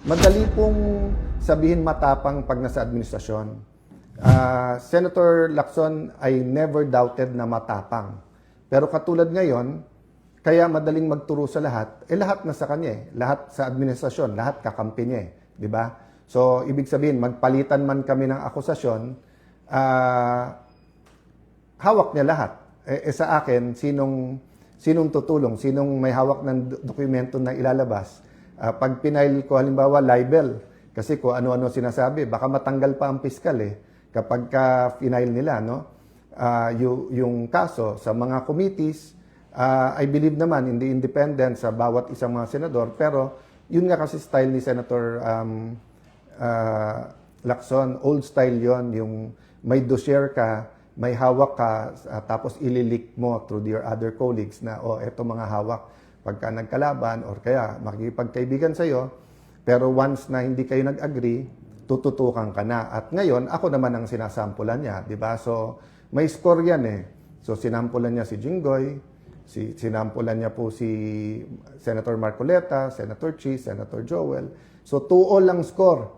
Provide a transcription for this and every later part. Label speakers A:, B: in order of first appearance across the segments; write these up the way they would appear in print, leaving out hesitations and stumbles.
A: Madali pong sabihin matapang pag nasa administrasyon. Senator Lacson ay never doubted na matapang. Pero katulad ngayon, kaya madaling magturo sa lahat, lahat na sa kanya eh. Lahat sa administrasyon, lahat kakampi niya eh. Di ba? So, ibig sabihin, magpalitan man kami ng akusasyon, hawak niya lahat. Sa akin, sinong tutulong, sinong may hawak ng dokumento na ilalabas. Pag pinail ko halimbawa libel, kasi kung ano-ano sinasabi, baka matanggal pa ang piskal eh, kapag ka-final nila, no? Yung kaso sa mga committees, I believe naman in the independence sa bawat isang mga senador, pero yun nga kasi style ni Senator Lacson, old style yon, yung may dossier ka, may hawak ka, tapos ililik mo through your other colleagues na, eto mga hawak pagka nagkalaban or kaya makikipagkaibigan sa'yo, pero once na hindi kayo nag-agree, tututukan ka na. At ngayon, ako naman ang sinasampulan niya, di ba? So, may score yan eh. So, sinampulan niya si Jinggoy, sinampulan niya po si Senator Marcoleta, Senator Chis, Senator Joel. So, 2-all lang score.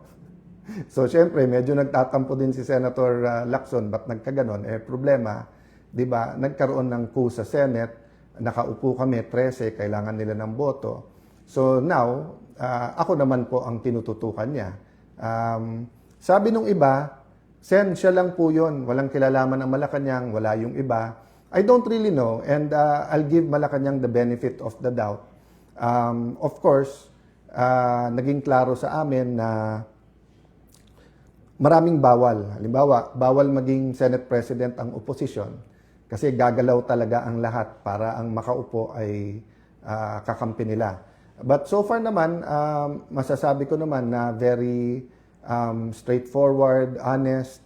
A: So, syempre, medyo nagtatampo din si Senator Lacson, ba't nagkaganon? Problema, di ba, nagkaroon ng coup sa Senate, nakaupo kami, 13, kailangan nila ng boto. So, now, ako naman po ang tinututukan niya. Sabi nung iba, Sen, siya lang po yun. Walang kilalaman ang Malacanang, wala yung iba. I don't really know, and I'll give Malacanang the benefit of the doubt. Of course, naging klaro sa amin na maraming bawal. Halimbawa, bawal maging Senate President ang oposisyon kasi gagalaw talaga ang lahat para ang makaupo ay kakampi nila. But so far naman, masasabi ko naman na very straightforward, honest,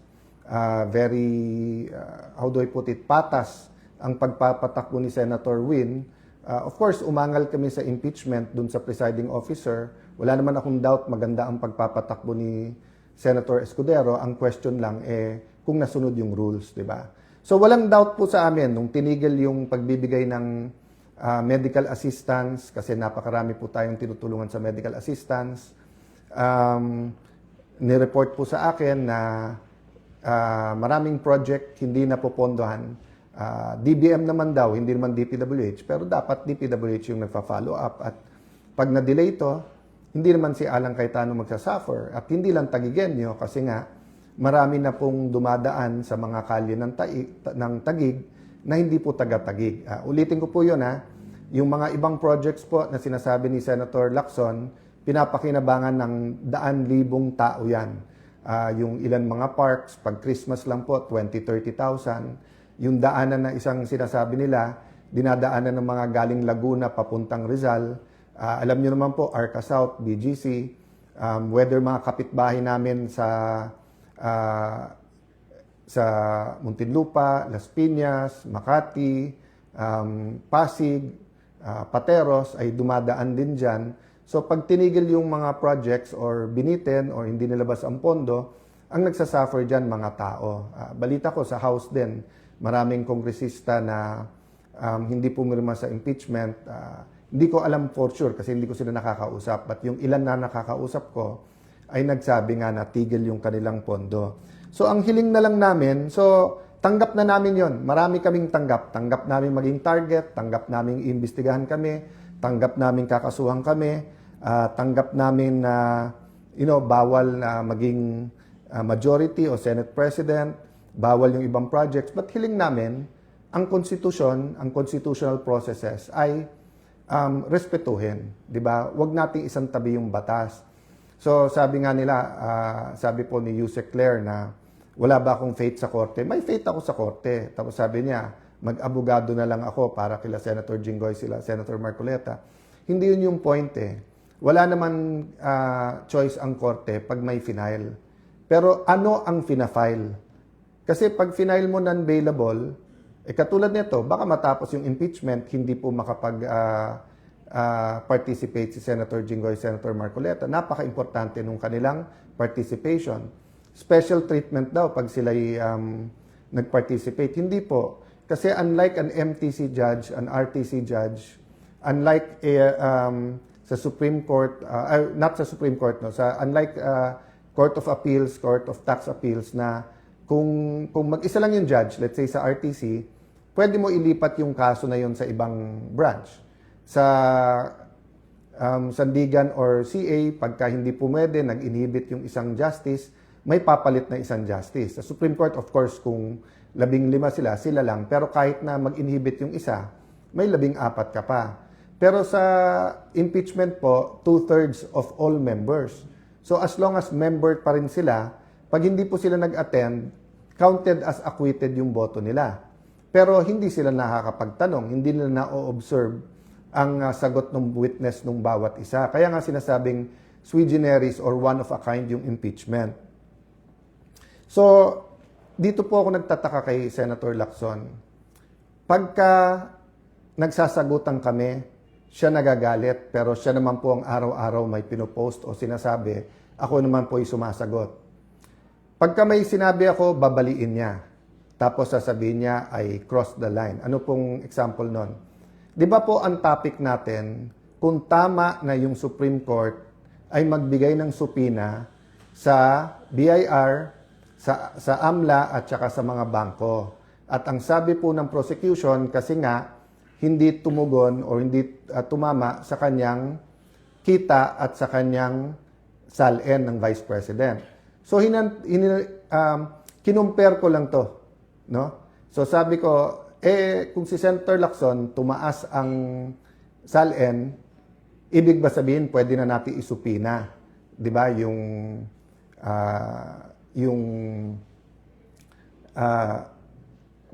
A: very, how do I put it, patas ang pagpapatakbo ni Senator Win. Of course, umangal kami sa impeachment dun sa presiding officer. Wala naman akong doubt maganda ang pagpapatakbo ni Senator Escudero. Ang question lang kung nasunod yung rules, di ba? So walang doubt po sa amin nung tinigil yung pagbibigay ng medical assistance kasi napakarami po tayong tinutulungan sa medical assistance. Nireport po sa akin na maraming project hindi napopondohan. DBM naman daw, hindi naman DPWH, pero dapat DPWH yung nagpa-follow up. At pag na-delay ito, hindi naman si Alan Cayetano magsasuffer. At hindi lang Tagigenyo kasi nga marami na pong dumadaan sa mga kalye ng Taguig na hindi po taga-Taguig. Ulitin ko po yun yung mga ibang projects po na sinasabi ni Senator Lacson, pinapakinabangan ng daan-libong tao yan. Yung ilan mga parks, pag Christmas lang po, 20-30,000. Yung daanan na isang sinasabi nila, dinadaanan ng mga galing Laguna papuntang Rizal. Alam nyo naman po, Arca South, BGC, whether mga kapitbahay namin sa Muntinlupa, Las Piñas, Makati, Pasig, Pateros ay dumadaan din dyan. So pag tinigil yung mga projects or binitin or hindi nilabas ang pondo, ang nagsasuffer dyan mga tao. Balita ko sa House din, maraming kongresista na hindi pumirma sa impeachment. Hindi ko alam for sure kasi hindi ko sila nakakausap. But yung ilan na nakakausap ko, ay nagsabi nga na tigil yung kanilang pondo. So, ang hiling na lang namin, so, tanggap na namin yon. Marami kaming tanggap. Tanggap namin maging target, tanggap namin iimbestigahan kami, tanggap namin kakasuhan kami, tanggap namin na, bawal na maging majority o Senate President, bawal yung ibang projects. But hiling namin, ang konstitusyon, ang constitutional processes ay respetuhin. Diba? Huwag nating isang tabi yung batas. So, sabi nga nila, sabi po ni Yusek Claire na wala ba akong faith sa korte? May faith ako sa korte. Tapos sabi niya, mag-abogado na lang ako para kila Senator Jinggoy, sila Senator Marcoleta. Hindi yun yung point eh. Wala naman choice ang korte pag may final. Pero ano ang fina-file? Kasi pag final mo non-bailable, katulad nito, baka matapos yung impeachment, hindi po makapag participate si Senator Jinggoy, Senator Marcoleta. Napaka-importante nung kanilang participation. Special treatment daw pag sila'y nag-participate. Hindi po. Kasi unlike an MTC judge, an RTC judge, unlike sa Supreme Court, not sa Supreme Court, no, sa unlike Court of Appeals, Court of Tax Appeals na kung mag-isa lang yung judge, let's say sa RTC, pwede mo ilipat yung kaso na yun sa ibang branch. Sa Sandigan or CA, pagka hindi pumwede, nag-inhibit yung isang justice, may papalit na isang justice. Sa Supreme Court, of course, kung 15 sila lang. Pero kahit na mag-inhibit yung isa, may 14 ka pa. Pero sa impeachment po, 2/3 of all members. So as long as member pa rin sila, pag hindi po sila nag-attend, counted as acquitted yung boto nila. Pero hindi sila nakakapagtanong, hindi nila na-observe ang sagot ng witness ng bawat isa. Kaya nga sinasabing sui generis or one of a kind yung impeachment. So, dito po ako nagtataka kay Senator Lacson. Pagka nagsasagutan kami, siya nagagalit, pero siya naman po ang araw-araw may pinopost o sinasabi, ako naman po ay sumasagot. Pagka may sinabi ako, babaliin niya. Tapos sasabihin niya ay cross the line. Ano pong example nun? Di ba po ang topic natin, kung tama na yung Supreme Court ay magbigay ng supina sa BIR, sa AMLA at saka sa mga bangko. At ang sabi po ng prosecution, kasi nga, hindi tumugon o hindi tumama sa kanyang kita at sa kanyang SALN ng Vice President. So, kinumpare ko lang to. No? So, sabi ko, kung si Senator Lacson tumaas ang SALN, ibig ba sabihin pwede na natin isupina? 'Di ba? Yung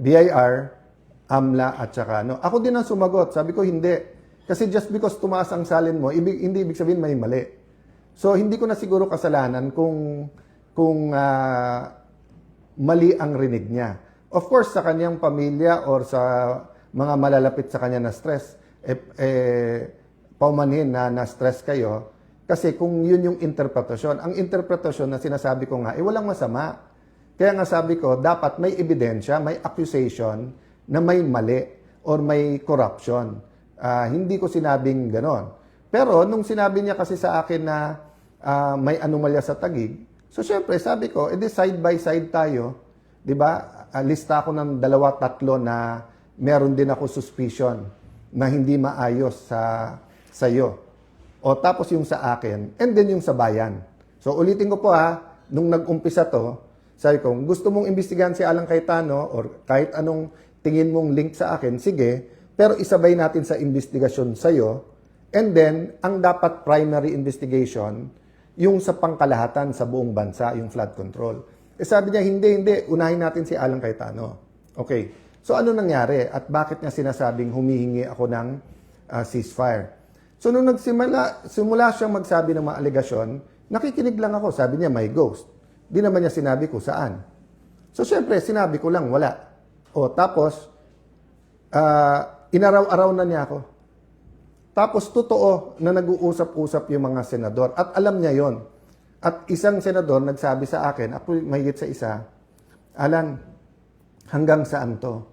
A: BIR, AMLA at saka no. Ako din ang sumagot. Sabi ko hindi. Kasi just because tumaas ang SALN mo, hindi ibig sabihin may mali. So hindi ko na siguro kasalanan kung mali ang rinig niya. Of course, sa kanyang pamilya or sa mga malalapit sa kanya na stress, paumanhin na na-stress kayo. Kasi kung yun yung interpretasyon, ang interpretasyon na sinasabi ko nga, walang masama. Kaya nga sabi ko, dapat may ebidensya, may accusation na may mali or may corruption. Hindi ko sinabing ganon. Pero nung sinabi niya kasi sa akin na may anomalya sa Taguig, so syempre sabi ko, edi side by side tayo, di ba? Lista ako ng 2-3 na meron din ako suspicion na hindi maayos sa iyo. O tapos yung sa akin, and then yung sa bayan. So ulitin ko po nung nag-umpisa to, sabi ko, gusto mong imbestigahan si Alan Cayetano or kahit anong tingin mong link sa akin, sige, pero isabay natin sa investigasyon sa iyo, and then ang dapat primary investigation, yung sa pangkalahatan sa buong bansa, yung flood control. Sabi niya, hindi, unahin natin si Alan Cayetano. Okay, so ano nangyari at bakit niya sinasabing humihingi ako ng ceasefire? So nung simula siyang magsabi ng mga alegasyon, nakikinig lang ako. Sabi niya, may ghost. Di naman niya sinabi ko saan. So syempre, sinabi ko lang, wala. O tapos, inaraw-araw na niya ako. Tapos totoo na nag-uusap-usap yung mga senador at alam niya yon. At isang senador nagsabi sa akin, ako mahigit sa isa, Alan, hanggang saan to?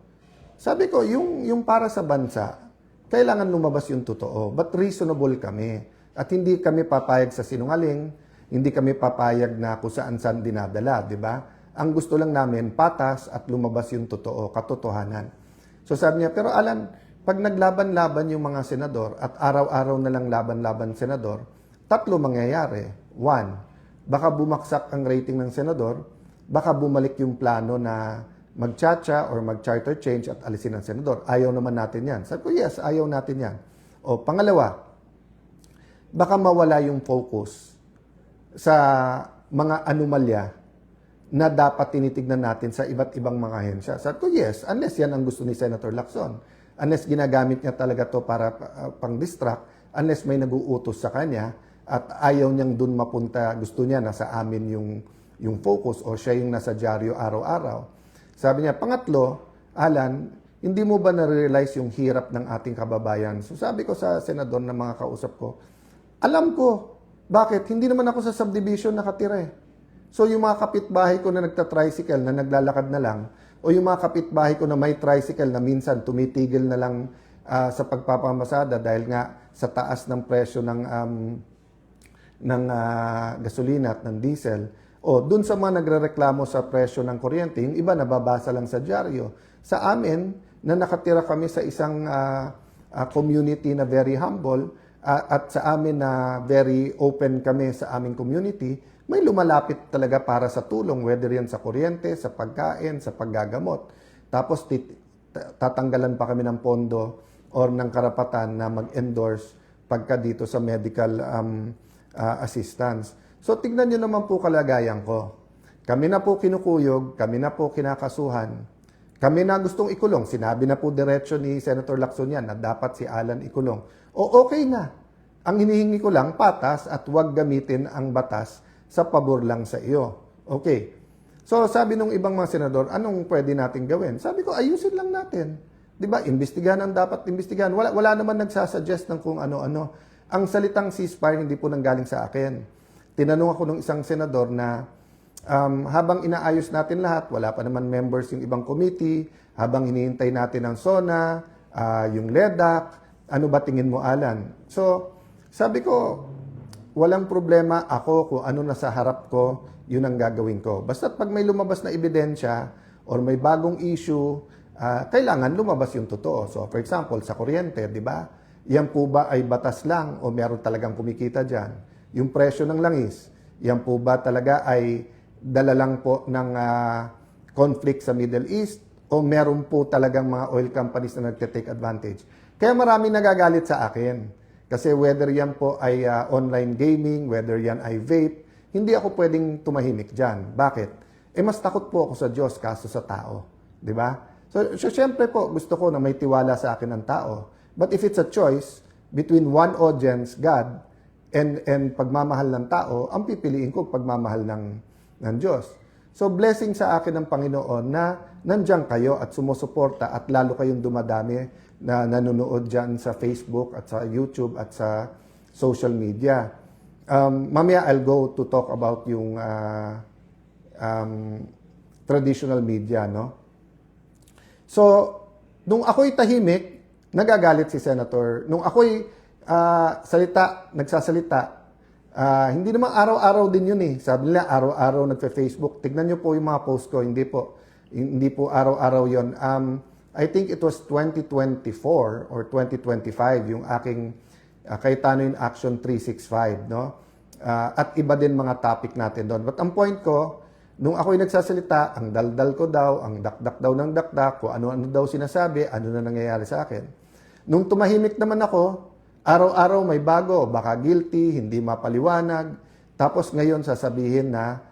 A: Sabi ko, yung para sa bansa, kailangan lumabas yung totoo. But reasonable kami. At hindi kami papayag sa sinungaling, hindi kami papayag na kung saan-saan dinadala, di ba? Ang gusto lang namin, patas at lumabas yung totoo, katotohanan. So sabi niya, pero Alan, pag naglaban-laban yung mga senador at araw-araw na lang laban-laban senador, 3 mangyayari. 1, baka bumaksak ang rating ng senador, baka bumalik yung plano na mag-chacha or mag-charter change at alisin ng senador. Ayaw naman natin yan. Sabi ko, yes, ayaw natin yan. O pangalawa, baka mawala yung focus sa mga anomalya na dapat tinitignan natin sa iba't ibang mga ahensya. Sabi ko, yes, unless yan ang gusto ni Senator Lacson. Unless ginagamit niya talaga to para pang-distract, unless may nag-uutos sa kanya, at ayaw niyang dun mapunta, gusto niya nasa amin yung focus o siya yung nasa dyaryo araw-araw. Sabi niya, pangatlo, Alan, hindi mo ba na-realize yung hirap ng ating kababayan? So sabi ko sa senador na mga kausap ko, alam ko, bakit? Hindi naman ako sa subdivision nakatira eh. So yung mga kapitbahay ko na nagta-tricycle na naglalakad na lang, o yung mga kapitbahay ko na may tricycle na minsan tumitigil na lang sa pagpapamasada dahil nga sa taas ng presyo ng gasolina at ng diesel. O dun sa mga nagrereklamo sa presyo ng kuryente, yung iba nababasa lang sa dyaryo. Sa amin, na nakatira kami sa isang community na very humble, at sa amin na very open kami sa aming community, may lumalapit talaga para sa tulong, whether yan sa kuryente, sa pagkain, sa paggagamot. Tapos tatanggalan pa kami ng pondo or ng karapatan na mag-endorse pagka dito sa medical assistance. So tignan nyo naman po kalagayan ko. Kami na po kinukuyog, kami na po kinakasuhan, kami na gustong ikulong. Sinabi na po diretso ni Senator Lacson yan na dapat si Alan ikulong. O okay na. Ang hinihingi ko lang, patas at huwag gamitin ang batas sa pabor lang sa iyo. Okay. So sabi nung ibang mga senador, anong pwede natin gawin? Sabi ko, ayusin lang natin. 'Di ba? Imbestigahan ang dapat imbestigahan. Wala naman nagsasuggest ng kung ano-ano. Ang salitang ceasefire hindi po nanggaling sa akin. Tinanong ako ng isang senador na habang inaayos natin lahat, wala pa naman members yung ibang committee, habang hinihintay natin ang SONA, yung LEDAC, ano ba tingin mo, Alan? So, sabi ko, walang problema ako kung ano nasa harap ko, yun ang gagawin ko. Basta pag may lumabas na ebidensya or may bagong issue, kailangan lumabas yung totoo. So, for example, sa kuryente, di ba? Yan po ba ay batas lang o meron talagang kumikita dyan? Yung presyo ng langis, yan po ba talaga ay dala lang po ng conflict sa Middle East o meron po talagang mga oil companies na nagte-take advantage? Kaya maraming nagagalit sa akin. Kasi whether yan po ay online gaming, whether yan ay vape, hindi ako pwedeng tumahimik dyan. Bakit? Mas takot po ako sa Diyos kaso sa tao. Di ba? So syempre po, gusto ko na may tiwala sa akin ng tao. But if it's a choice between one audience, God, and pagmamahal ng tao, ang pipiliin ko pagmamahal ng Diyos. So blessing sa akin ng Panginoon na nandiyan kayo at sumusuporta at lalo kayong dumadami na nanonood dyan sa Facebook at sa YouTube at sa social media. Mamaya I'll go to talk about yung traditional media, no? So, nung ako'y tahimik, nagagalit si Senator. Nung ako'y nagsasalita, hindi naman araw-araw din yun eh. Sabi nila, araw-araw nagfe-Facebook. Tignan nyo po yung mga post ko. Hindi po araw-araw yun. I think it was 2024 or 2025 yung aking Cayetano in Action 365, no? At iba din mga topic natin doon. But ang point ko, nung ako'y nagsasalita, ang daldal ko daw, ang dakdak daw ng dakdak, kung ano-ano daw sinasabi, ano na nangyayari sa akin. Nung tumahimik naman ako, araw-araw may bago, baka guilty, hindi mapaliwanag. Tapos ngayon sasabihin na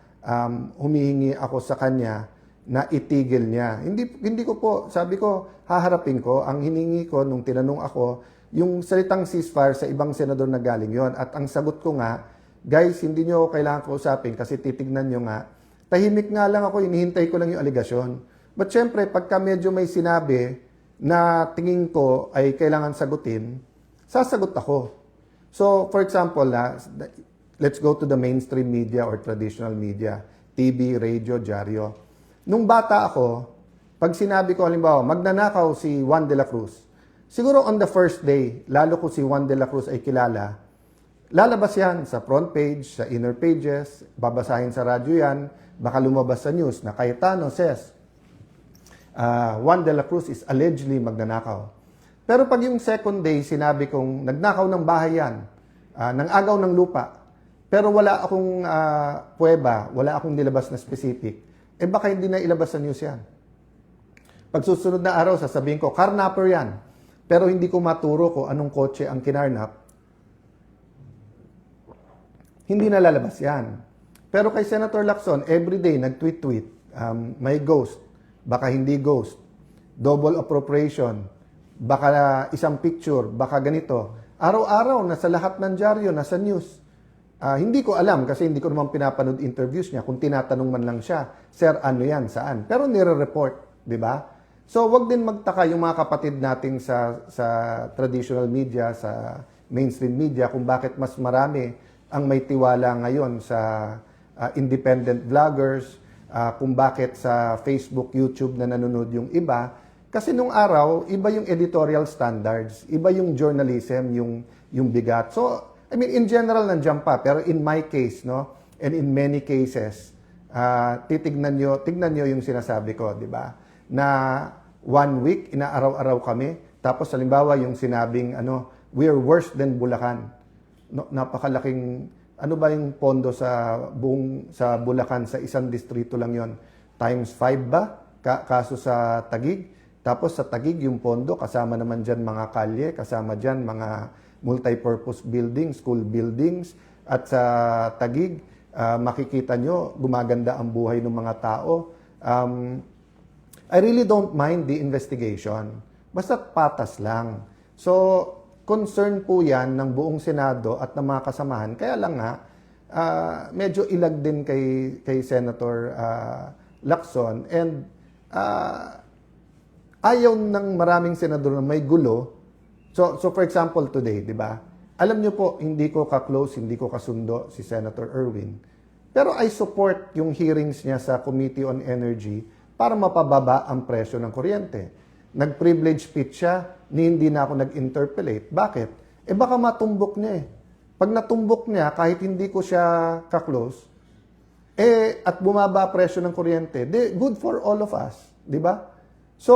A: humihingi ako sa kanya na itigil niya. Hindi ko po, sabi ko, haharapin ko. Ang hiningi ko nung tinanong ako, yung salitang ceasefire sa ibang senador na galing yon. At ang sagot ko nga, guys, hindi nyo kailangan kausapin kasi titignan nyo nga. Tahimik nga lang ako, inihintay ko lang yung aligasyon. But syempre, pagka medyo may sinabi na tingin ko ay kailangan sagutin, sasagot ako. So, for example, let's go to the mainstream media or traditional media, TV, radio, dyaryo. Nung bata ako, pag sinabi ko, halimbawa, magnanakaw si Juan de la Cruz, siguro on the first day, lalo ko si Juan de la Cruz ay kilala, lalabas yan sa front page, sa inner pages, babasahin sa radyo yan, baka lumabas sa news na Cayetano says, Juan de la Cruz is allegedly magnanakaw. Pero pag yung second day, sinabi kong nagnakaw ng bahay yan, ng agaw ng lupa, pero wala akong puweba, wala akong nilabas na specific, baka hindi na ilabas sa news yan. Pag susunod na araw, sasabihin ko, carnapper yan, pero hindi ko maturo kung anong kotse ang kinarnap, hindi na lalabas yan. Pero kay Senator Lacson, everyday nag-tweet-tweet, may ghost, baka hindi ghost, double appropriation, baka isang picture, baka ganito. Araw-araw, nasa lahat ng dyaryo, nasa news. Hindi ko alam kasi hindi ko naman pinapanood interviews niya kung tinatanong man lang siya, Sir, ano yan, saan? Pero nire-report, di ba? So, wag din magtaka yung mga kapatid nating sa traditional media, sa mainstream media, kung bakit mas marami ang may tiwala ngayon sa independent vloggers, kung bakit sa Facebook, YouTube na nanonood yung iba. Kasi nung araw, iba yung editorial standards, iba yung journalism, yung bigat. So, I mean, in general, nandiyan pa. Pero in my case, no, and in many cases, tignan nyo yung sinasabi ko, di ba? Na 1 week, inaaraw-araw kami. Tapos, halimbawa, yung sinabing, we're worse than Bulacan. No, napakalaking, ano ba yung pondo sa Bulacan, sa isang distrito lang yon, times 5 ba? Kaso sa Taguig. Tapos sa Taguig, yung pondo, kasama naman dyan mga kalye, kasama dyan mga multi-purpose buildings, school buildings. At sa Taguig, makikita nyo, gumaganda ang buhay ng mga tao. I really don't mind the investigation. Basta patas lang. So, concern po yan ng buong Senado at ng mga kasamahan. Kaya lang nga, medyo ilag din kay Senator Lacson. And ayaw ng maraming senador na may gulo. So for example, today, di ba? Alam nyo po, hindi ko ka-close, hindi ko kasundo si Senator Erwin. Pero I support yung hearings niya sa Committee on Energy para mapababa ang presyo ng kuryente. Nag-privilege speech siya, hindi na ako nag-interpellate. Bakit? Baka matumbok niya eh. Pag natumbok niya, kahit hindi ko siya ka-close, at bumaba presyo ng kuryente, good for all of us. Di ba? So,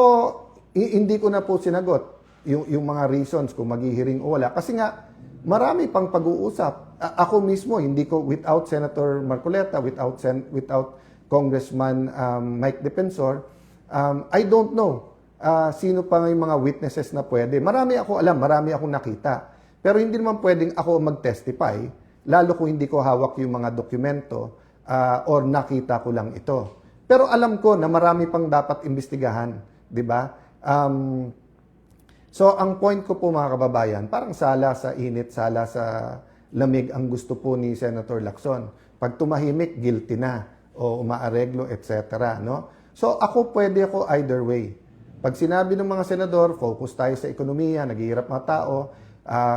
A: hindi ko na po sinagot yung mga reasons kung maghihiring o wala. Kasi nga, marami pang pag-uusap. Ako mismo, hindi ko, without Senator Marcoleta, without Congressman Mike Defensor, I don't know sino pa nga yung mga witnesses na pwede. Marami ako alam, marami akong nakita. Pero hindi naman pwedeng ako mag-testify, lalo kung hindi ko hawak yung mga dokumento or nakita ko lang ito. Pero alam ko na marami pang dapat imbestigahan, di ba? So, ang point ko po mga kababayan, parang sala sa init, sala sa lamig ang gusto po ni Senator Lacson. Pag tumahimik, guilty na o umaareglo, etc. No? So, pwede ako either way. Pag sinabi ng mga senador, focus tayo sa ekonomiya, naghihirap mga tao,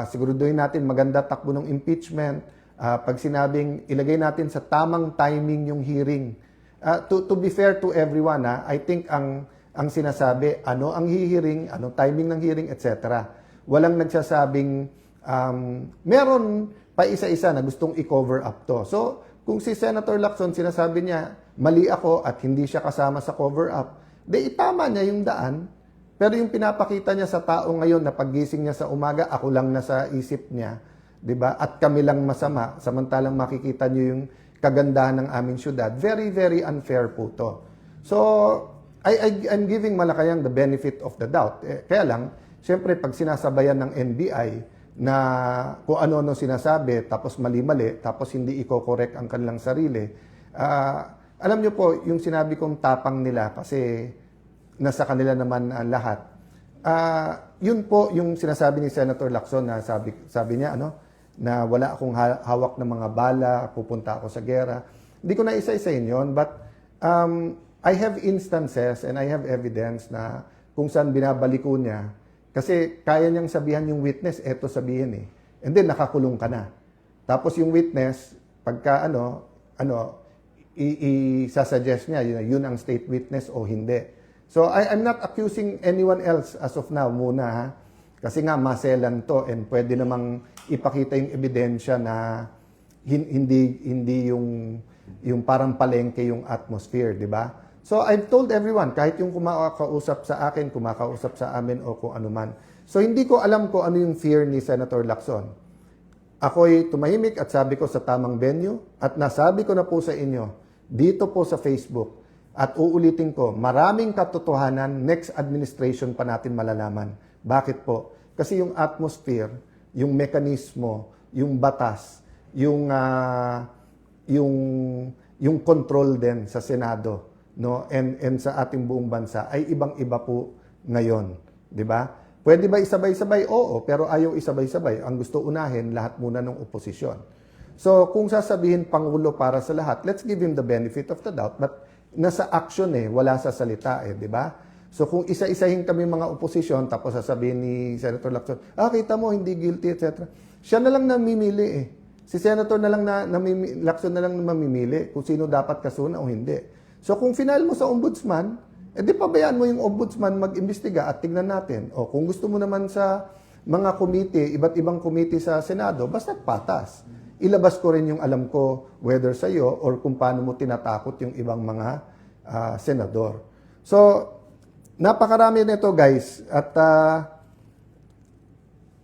A: siguraduhin natin maganda takbo ng impeachment. Pag sinabing ilagay natin sa tamang timing yung hearing. To be fair to everyone, I think ang sinasabi, ano ang hihiring, ano timing ng hearing, etc. Walang nagsasabing, meron pa isa-isa na gustong i-cover up to. So, kung si Senator Lacson sinasabi niya, mali ako at hindi siya kasama sa cover up, itama niya yung daan. Pero yung pinapakita niya sa tao ngayon na paggising niya sa umaga, ako lang nasa isip niya, 'di ba? At kami lang masama, samantalang makikita niyo yung kagandahan ng aming syudad. Very, very unfair po to. So, I'm giving Malacanang the benefit of the doubt. Kaya lang, siyempre, pag sinasabayan ng NBI na kung ano-ano sinasabi, tapos mali-mali, tapos hindi i-correct ang kanilang sarili, alam niyo po, yung sinabi kong tapang nila kasi nasa kanila naman lahat. Yun po yung sinasabi ni Senator Lacson na sabi niya, na wala akong hawak ng mga bala, pupunta ako sa gera. Hindi ko na isa-isahin yun, but I have instances and I have evidence na kung saan binabaliko niya. Kasi kaya niyang sabihan yung witness, eto sabihin eh. And then nakakulong ka na. Tapos yung witness, pagka isasuggest niya, yun ang state witness o hindi. So I'm not accusing anyone else as of now muna ha. Kasi nga maselan to and pwede namang ipakita yung ebidensya na hindi yung parang palengke yung atmosphere, di ba? So I've told everyone, kahit yung kumakausap sa akin, kumakausap sa amin o kung ano man. So hindi ko alam kung ano yung fear ni Senator Lacson. Ako'y tumahimik at sabi ko sa tamang venue at nasabi ko na po sa inyo dito po sa Facebook at uulitin ko, maraming katotohanan next administration pa natin malalaman. Bakit po? Kasi yung atmosphere, yung mekanismo, yung batas, yung control din sa Senado, no, and sa ating buong bansa ay ibang-iba po ngayon, 'di ba? Pwede ba isabay-sabay? Oo, pero ayaw isabay-sabay. Ang gusto unahin lahat muna ng oposisyon. So, kung sasabihin Pangulo para sa lahat, let's give him the benefit of the doubt, but nasa action wala sa salita 'di ba? So kung isa-isahin kami mga oposisyon, tapos sasabihin ni Senator Lacson, kita mo, hindi guilty, etc. Siya na lang namimili Si Senator na lang Lacson na lang mamimili kung sino dapat kasuna o hindi. So kung final mo sa ombudsman, di pabayaan mo yung ombudsman mag-imbestiga at tignan natin. O kung gusto mo naman sa mga committee, iba't ibang committee sa Senado, basta patas. Ilabas ko rin yung alam ko, whether sa iyo or kung paano mo tinatakot yung ibang mga senador. So, napakarami nito guys. At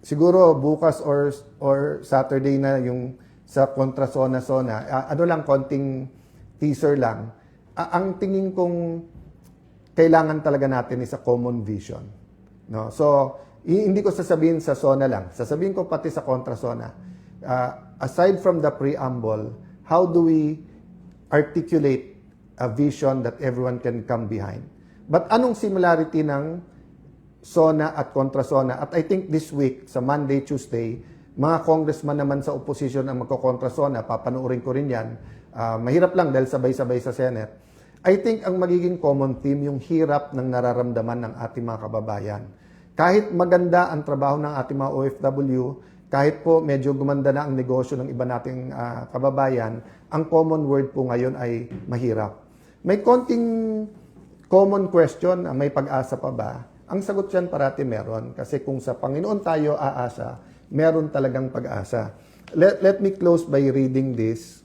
A: siguro bukas or Saturday na yung sa kontra zona-zona. Ano lang, konting teaser lang. Ang tingin kong kailangan talaga natin is a common vision. No? So, hindi ko sasabihin sa zona lang. Sasabihin ko pati sa kontra zona. Aside from the preamble, how do we articulate a vision that everyone can come behind? But anong similarity ng zona at kontra zona? At I think this week, sa Monday, Tuesday, mga congressman naman sa opposition ang magkokontra zona, papanoorin ko rin yan. Mahirap lang dahil sabay-sabay sa Senate. I think ang magiging common theme, yung hirap ng nararamdaman ng ating mga kababayan. Kahit maganda ang trabaho ng ating mga OFW, kahit po medyo gumanda na ang negosyo ng iba nating kababayan, ang common word po ngayon ay mahirap. May konting common question, may pag-asa pa ba? Ang sagot dyan parati meron. Kasi kung sa Panginoon tayo aasa, meron talagang pag-asa. Let me close by reading this.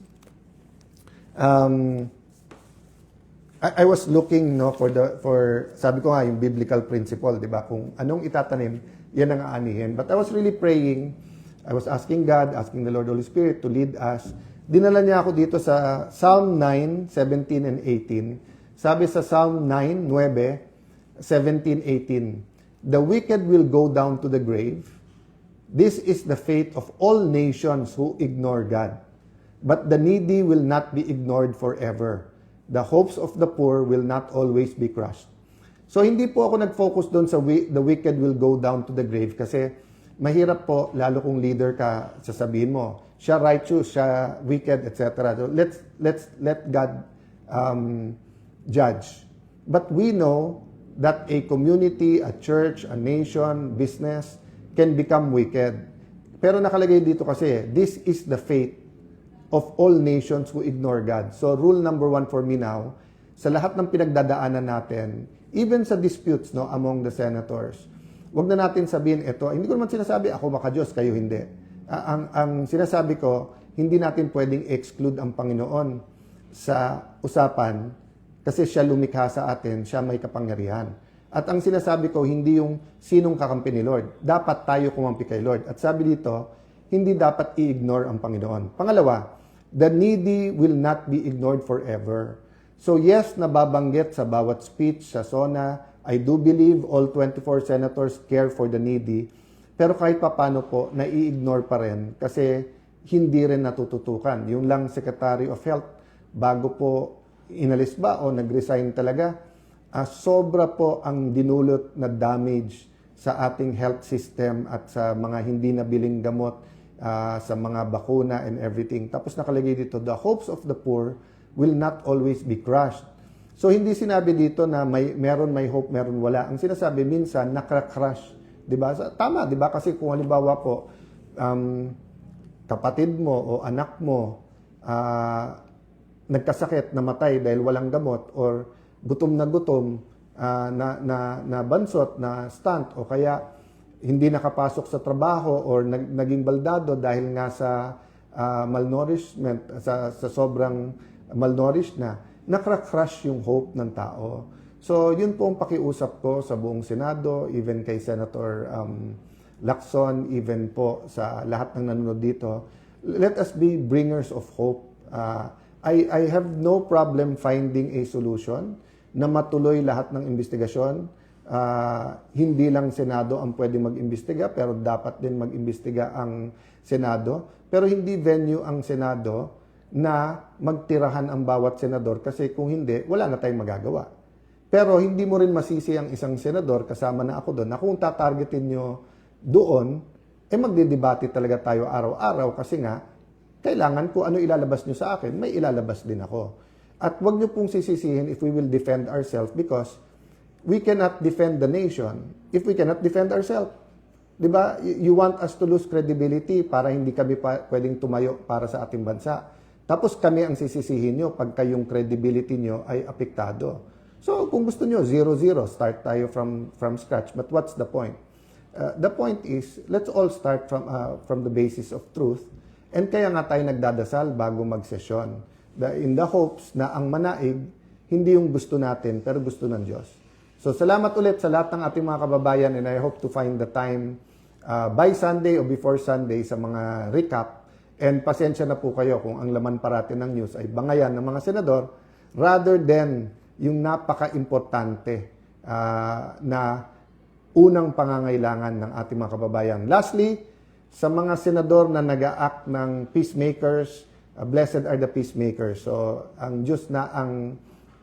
A: I was looking for sabi ko nga yung biblical principle, 'di ba? Kung anong itatanim, yan ang aanihin. But I was really praying. I was asking God, asking the Lord Holy Spirit to lead us. Dinala niya ako dito sa Psalm 9, 17 and 18. Sabi sa Psalm 9, 9, 17, 18, "The wicked will go down to the grave. This is the fate of all nations who ignore God. But the needy will not be ignored forever. The hopes of the poor will not always be crushed." So hindi po ako nag-focus doon sa the wicked will go down to the grave kasi mahirap po, lalo kung leader ka, sasabihin mo, siya righteous, siya wicked, etc. So let God judge. But we know that a community, a church, a nation, business can become wicked. Pero nakalagay dito kasi, this is the fate of all nations who ignore God. So rule number 1 for me now, sa lahat ng pinagdadaanan natin, even sa disputes among the senators, wag na natin sabihin ito, hindi ko naman sinasabi ako maka-Diyos, kayo hindi. Ang sinasabi ko, hindi natin pwedeng exclude ang Panginoon sa usapan kasi siya lumikha sa atin, siya may kapangyarihan. At ang sinasabi ko, hindi yung sinong kakampi ni Lord. Dapat tayo kumampi kay Lord. At sabi dito, hindi dapat i-ignore ang Panginoon. Pangalawa, the needy will not be ignored forever. So yes, nababanggit sa bawat speech, sa SONA, I do believe all 24 senators care for the needy. Pero kahit papano po, nai-ignore pa rin kasi hindi rin natututukan. Yung lang Secretary of Health, bago po inalis ba o nag-resign talaga, sobra po ang dinulot na damage sa ating health system at sa mga hindi nabiling gamot, sa mga bakuna and everything. Tapos nakalagay dito, the hopes of the poor will not always be crushed. So hindi sinabi dito na meron may hope, meron wala. Ang sinasabi minsan, nakra-crush. Diba? Tama, diba? Kasi kung halimbawa po, kapatid mo o anak mo, nagkasakit, namatay dahil walang gamot, or gutom na bansot, na stunt, o kaya hindi nakapasok sa trabaho or naging baldado dahil nga sa malnourishment, sa sobrang malnourished na, nakra-crush yung hope ng tao. So, yun po ang pakiusap ko sa buong Senado, even kay Senator Lacson, even po sa lahat ng nanonood dito. Let us be bringers of hope. I have no problem finding a solution na matuloy lahat ng investigasyon. Hindi lang Senado ang pwede mag-imbestiga, pero dapat din mag-imbestiga ang Senado. Pero hindi venue ang Senado na magtirahan ang bawat senador kasi kung hindi, wala na tayong magagawa. Pero hindi mo rin masisi ang isang senador, kasama na ako doon, na kung tatargetin nyo doon, magdidebate talaga tayo araw-araw kasi nga, kailangan kung ano ilalabas nyo sa akin, may ilalabas din ako. At wag nyo pong sisisihin if we will defend ourselves because we cannot defend the nation if we cannot defend ourselves. Diba? You want us to lose credibility para hindi kami pwedeng tumayo para sa ating bansa. Tapos kami ang sisisihin nyo pagka yung credibility nyo ay apektado. So kung gusto nyo, 0-0, start tayo from scratch. But what's the point? The point is, let's all start from the basis of truth. And kaya nga tayo nagdadasal bago magsesyon. In the hopes na ang manaig, hindi yung gusto natin, pero gusto ng Diyos. So salamat ulit sa lahat ng ating mga kababayan, and I hope to find the time by Sunday o before Sunday sa mga recap. And pasensya na po kayo kung ang laman parati ng news ay bangayan ng mga senador rather than yung napaka-importante na unang pangangailangan ng ating mga kababayan. Lastly, sa mga senador na nag-a-act ng peacemakers, blessed are the peacemakers. So, ang Diyos na ang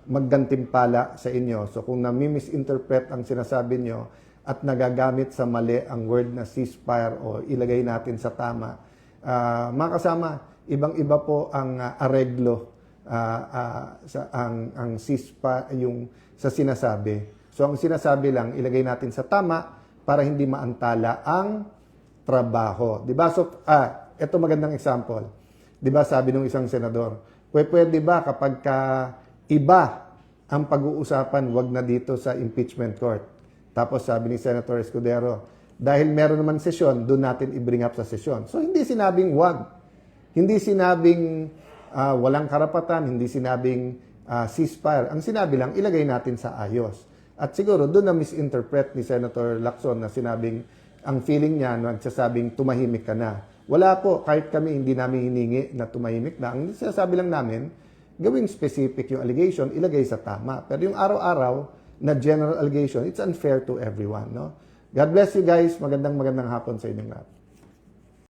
A: maggantimpala sa inyo. So, kung nami-misinterpret ang sinasabi nyo at nagagamit sa mali ang word na ceasefire o ilagay natin sa tama, mga kasama, ibang-iba po ang areglo ang ceasefire yung sa sinasabi. So ang sinasabi lang ilagay natin sa tama para hindi maantala ang trabaho. 'Di ba? So ito magandang example. 'Di ba sabi ng isang senador, pwede ba kapag iba ang pag-uusapan, wag na dito sa impeachment court. Tapos sabi ni Senator Escudero, dahil meron naman sesyon, doon natin i-bring up sa sesyon. So, hindi sinabing wag. Hindi sinabing walang karapatan, hindi sinabing ceasefire. Ang sinabi lang, ilagay natin sa ayos. At siguro, doon na misinterpret ni Senator Lacson na sinabing, ang feeling niya, nagsasabing tumahimik ka na. Wala po, kahit kami hindi namin hiningi na tumahimik na. Ang sinasabi lang namin, gawing specific yung allegation, ilagay sa tama. Pero yung araw-araw na general allegation, it's unfair to everyone, no? God bless you guys. Magandang hapon sa inyong lahat.